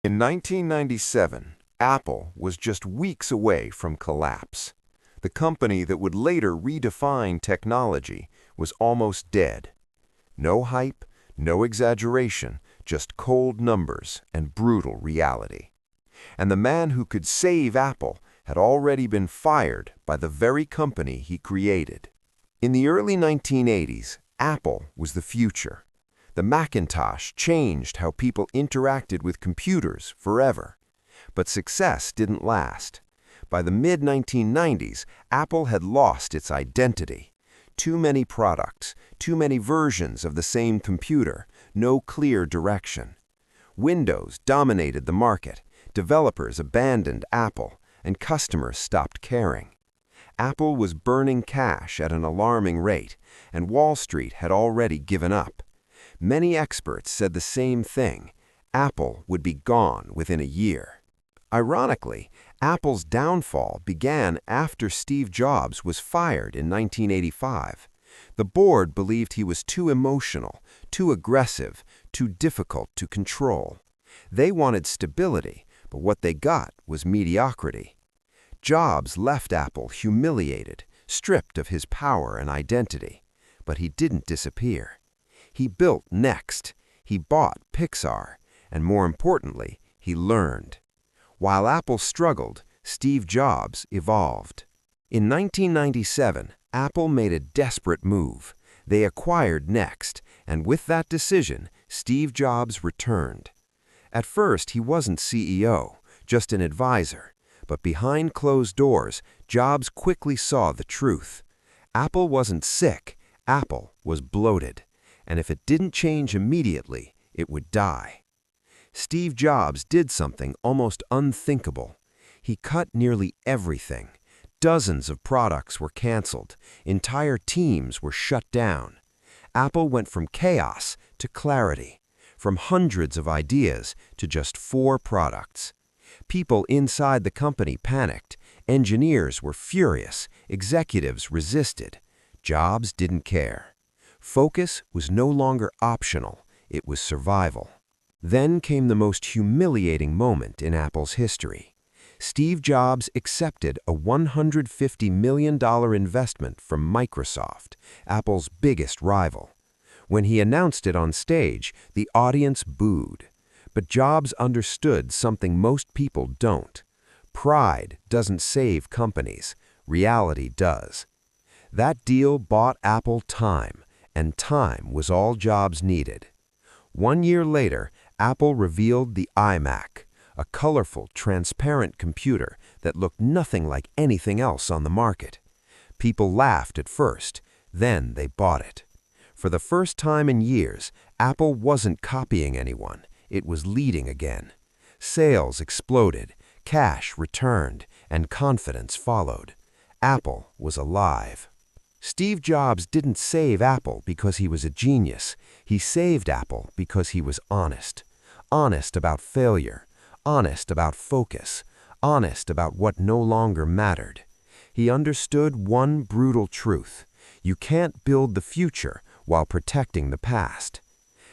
In 1997, Apple was just weeks away from collapse. The company that would later redefine technology was almost dead. No hype, no exaggeration, just cold numbers and brutal reality. And the man who could save Apple had already been fired by the very company he created. In the early 1980s, Apple was the future. The Macintosh changed how people interacted with computers forever. But success didn't last. By the mid-1990s, Apple had lost its identity. Too many products, too many versions of the same computer, no clear direction. Windows dominated the market, developers abandoned Apple, and customers stopped caring. Apple was burning cash at an alarming rate, and Wall Street had already given up. Many experts said the same thing: Apple would be gone within a year. Ironically, Apple's downfall began after Steve Jobs was fired in 1985. The board believed he was too emotional, too aggressive, too difficult to control. They wanted stability, but what they got was mediocrity. Jobs left Apple humiliated, stripped of his power and identity. But he didn't disappear. He built next. He bought Pixar. And more importantly, he learned. While Apple struggled, Steve Jobs evolved. In 1997, Apple made a desperate move. They acquired Next, and with that decision, Steve Jobs returned. At first, he wasn't CEO, just an advisor. But behind closed doors, Jobs quickly saw the truth. Apple wasn't sick. Apple was bloated. And if it didn't change immediately, it would die. Steve Jobs did something almost unthinkable. He cut nearly everything. Dozens of products were canceled. Entire teams were shut down. Apple went from chaos to clarity, from hundreds of ideas to just 4 products. People inside the company panicked. Engineers were furious. Executives resisted. Jobs didn't care. Focus was no longer optional. It was survival. Then came the most humiliating moment in Apple's history. Steve Jobs accepted a $150 million investment from Microsoft, Apple's biggest rival. When he announced it on stage, the audience booed. But Jobs understood something most people don't. Pride doesn't save companies. Reality does. That deal bought Apple time, and time was all Jobs needed. 1 year later, Apple revealed the iMac, a colorful, transparent computer that looked nothing like anything else on the market. People laughed at first, then they bought it. For the first time in years, Apple wasn't copying anyone. It was leading again. Sales exploded, cash returned, and confidence followed. Apple was alive. Steve Jobs didn't save Apple because he was a genius. He saved Apple because he was honest. Honest about failure. Honest about focus. Honest about what no longer mattered. He understood one brutal truth: you can't build the future while protecting the past.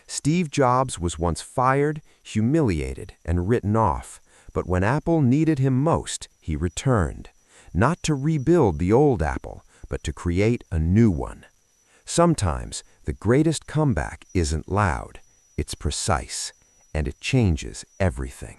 Steve Jobs was once fired, humiliated, and written off. But when Apple needed him most, he returned. Not to rebuild the old Apple, but to create a new one. Sometimes the greatest comeback isn't loud, it's precise, and it changes everything.